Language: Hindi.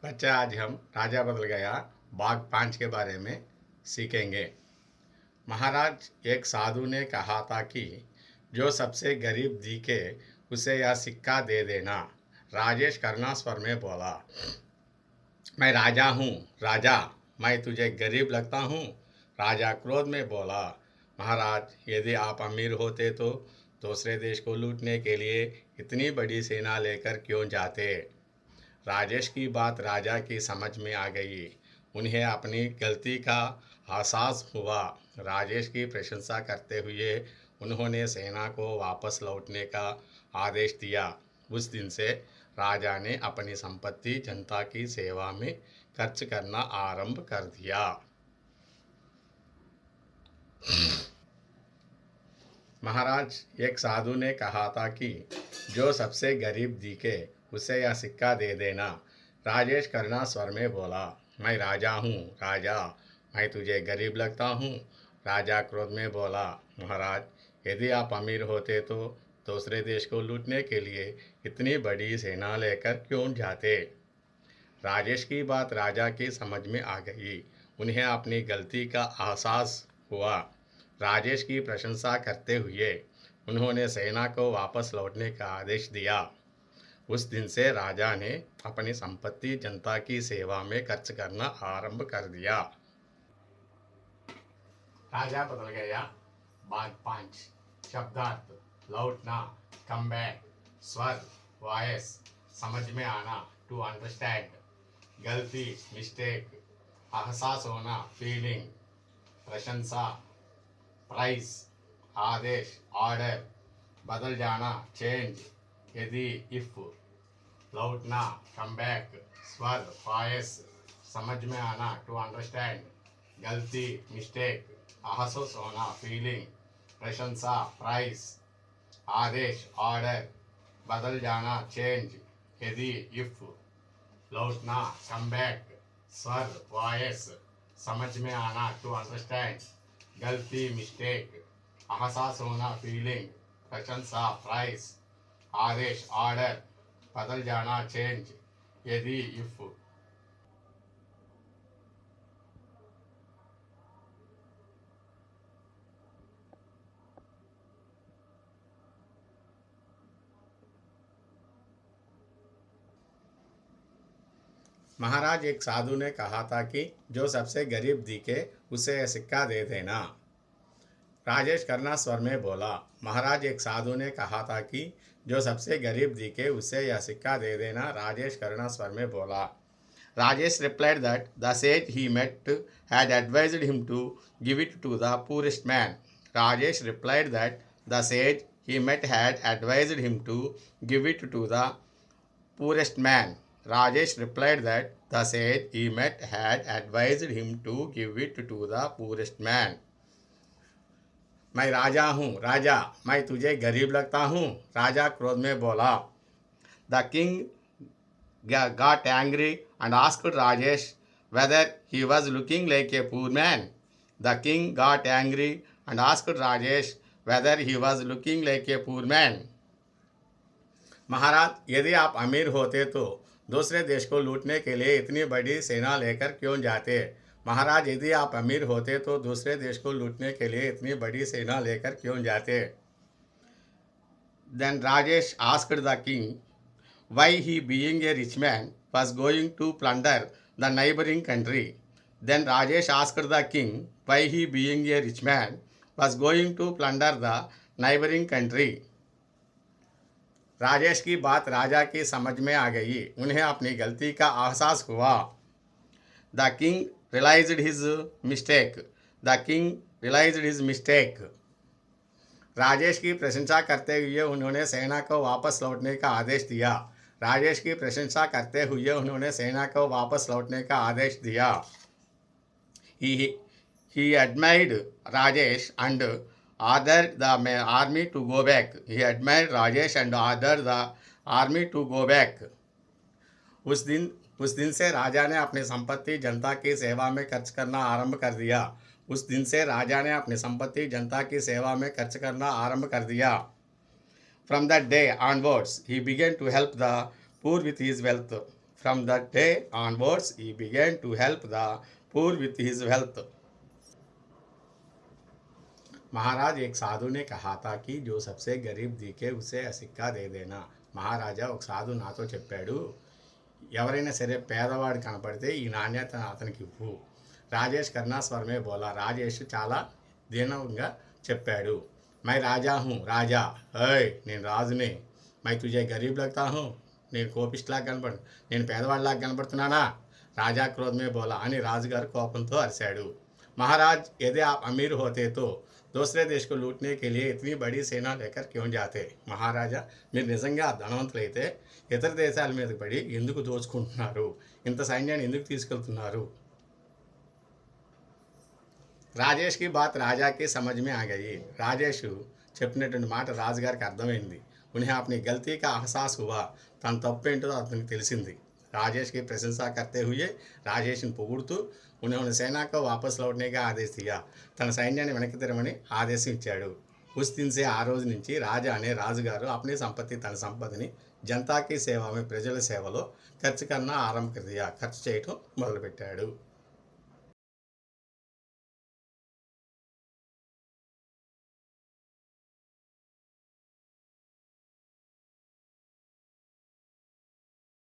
बच्चा, आज हम राजा बदल गया बाघ 5 के बारे में सीखेंगे। महाराज, एक साधु ने कहा था कि जो सबसे गरीब दिखे उसे यह सिक्का दे देना। राजेश करना स्वर में बोला, मैं राजा हूँ राजा, मैं तुझे गरीब लगता हूँ? राजा क्रोध में बोला, महाराज, यदि आप अमीर होते तो दूसरे देश को लूटने के लिए इतनी बड़ी सेना लेकर क्यों जाते? राजेश की बात राजा की समझ में आ गई। उन्हें अपनी गलती का एहसास हुआ। राजेश की प्रशंसा करते हुए उन्होंने सेना को वापस लौटने का आदेश दिया। उस दिन से राजा ने अपनी संपत्ति जनता की सेवा में खर्च करना आरंभ कर दिया। महाराज, एक साधु ने कहा था कि जो सबसे गरीब दिखे उसे यह सिक्का दे देना। राजेश करना स्वर में बोला, मैं राजा हूँ राजा, मैं तुझे गरीब लगता हूँ? राजा क्रोध में बोला, महाराज, यदि आप अमीर होते तो दूसरे देश को लूटने के लिए इतनी बड़ी सेना लेकर क्यों जाते? राजेश की बात राजा की समझ में आ गई। उन्हें अपनी गलती का एहसास हुआ। राजेश की प्रशंसा करते हुए उन्होंने सेना को वापस लौटने का आदेश दिया। उस दिन से राजा ने अपनी संपत्ति जनता की सेवा में खर्च करना आरंभ कर दिया। राजा बदल गया बाघ 5। शब्दार्थ: लौटना, कम बैक। स्वर: वॉयस, समझ में आना, टू अंडरस्टैंड। गलती, मिस्टेक। एहसास होना, फीलिंग। प्रशंसा, प्राइस। आदेश, ऑर्डर। बदल जाना, चेंज, यदि, इफ। लौटना, कम बैक। स्वर, वॉयस, समझ में आना, टू अंडरस्टैंड। गलती, मिस्टेक। एहसास होना, फीलिंग। प्रशंसा, प्राइस। आदेश, ऑर्डर। बदल जाना, चेंज, यदि, इफ। लौटना, कम बैक। स्वर, वॉयस, समझ में आना, टू अंडरस्टैंड। गलती, मिस्टेक। एहसास होना, फीलिंग। प्रशंसा, प्राइस। आदेश, ऑर्डर। बदल जाना, चेंज, यदि, इफ। महाराज, एक साधु ने कहा था कि जो सबसे गरीब दिखे उसे यह सिक्का दे देना। राजेश करना स्वर में बोला, महाराज, एक साधु ने कहा था कि जो सबसे गरीब दिखे उसे यह सिक्का दे देना। राजेश करना स्वर में बोला। Rajesh replied that the sage he met had advised him to give it to the poorest man. Rajesh replied that the sage he met had advised him to give it to the poorest man. Rajesh replied that the sage he met had advised him to give it to the poorest man. मैं राजा हूँ राजा, मैं तुझे गरीब लगता हूँ? राजा क्रोध में बोला। The king got angry and asked Rajesh whether he was looking like a poor man. The king got angry and asked Rajesh whether he was looking like a poor man. महाराज, यदि आप अमीर होते तो दूसरे देश को लूटने के लिए इतनी बड़ी सेना लेकर क्यों जाते? महाराज, यदि आप अमीर होते तो दूसरे देश को लूटने के लिए इतनी बड़ी सेना लेकर क्यों जाते? Then Rajesh asked the king why he, being a rich man, was going to plunder the neighboring country. Then Rajesh asked the king why he, being a rich man, was going to plunder the neighboring country. Rajesh की बात राजा की समझ में आ गई। उन्हें अपनी गलती का एहसास हुआ। The king realized his mistake. The king realized his mistake. Rajesh की प्रशंसा करते हुए उन्होंने सेना को वापस लौटने का आदेश दिया। राजेश की प्रशंसा करते हुए उन्होंने सेना को वापस लौटने का आदेश दिया। He admired Rajesh and ordered the army to go back. He admired Rajesh and ordered the army to go back. उस दिन से राजा ने अपनी संपत्ति जनता की सेवा में खर्च करना आरंभ कर दिया। उस दिन से राजा ने अपनी संपत्ति जनता की सेवा में खर्च करना आरंभ कर दिया। From that day onwards, he began to help the poor with his wealth. From that day onwards, he began to help the poor with his wealth. महाराज एक साधु ने कहा था कि जो सबसे गरीब दिखे उसे సిక్కా దే దేనా. మహారాజా ఒక సాధు నాతో చెప్పాడు, ఎవరైనా సరే పేదవాడు కనపడితే ఈ నాణ్యత అతనికి ఇవ్వు. రాజేష్ కర్నా స్వరమే బోలా. రాజేష్ చాలా దీనంగా చెప్పాడు, మై రాజా హూ రాజా. ఏయ్ నేను రాజుని. మై తుజే గరీబ్ లగ్తా హూ, నేను కోపిష్లాగా నేను పేదవాడిలాగా కనపడుతున్నానా? రాజా క్రోధమే బోలా అని రాజుగారు కోపంతో అరిశాడు. महाराज यदि आप अमीर होते तो दूसरे देश को लूटने के लिए इतनी बड़ी सेना लेकर क्यों जाते? మహారాజా మీరు నిజంగా ధనవంతులైతే ఇతర దేశాల మీద పడి ఎందుకు దోచుకుంటున్నారు? ఇంత సైన్యాన్ని ఎందుకు తీసుకెళ్తున్నారు? రాజేష్ కి బాత్ రాజాకి समझ में आ गई. రాజేష్ చెప్పినటువంటి మాట రాజుగారికి అర్థమైంది. उन्हें अपनी गलती का एहसास हुआ. తన తప్పేంటో అతనికి తెలిసింది. राजेश की प्रशंसा करते हुए राजेश పొగుడుతూ उन्होंने सेना को वापस लौटने का आदेश दिया. తన సైన్యాన్ని వెనక్కి తిరగమని ఆదేశం ఇచ్చాడు. उस दिन से ఆ రోజు నుంచి రాజా అనే రాజుగారు अपनी సంపత్తి తన సంపదని జనతాకి సేవ ప్రజల సేవలో ఖర్చు కన్నా ఆరంభ ఖర్చు చేయటం మొదలుపెట్టాడు.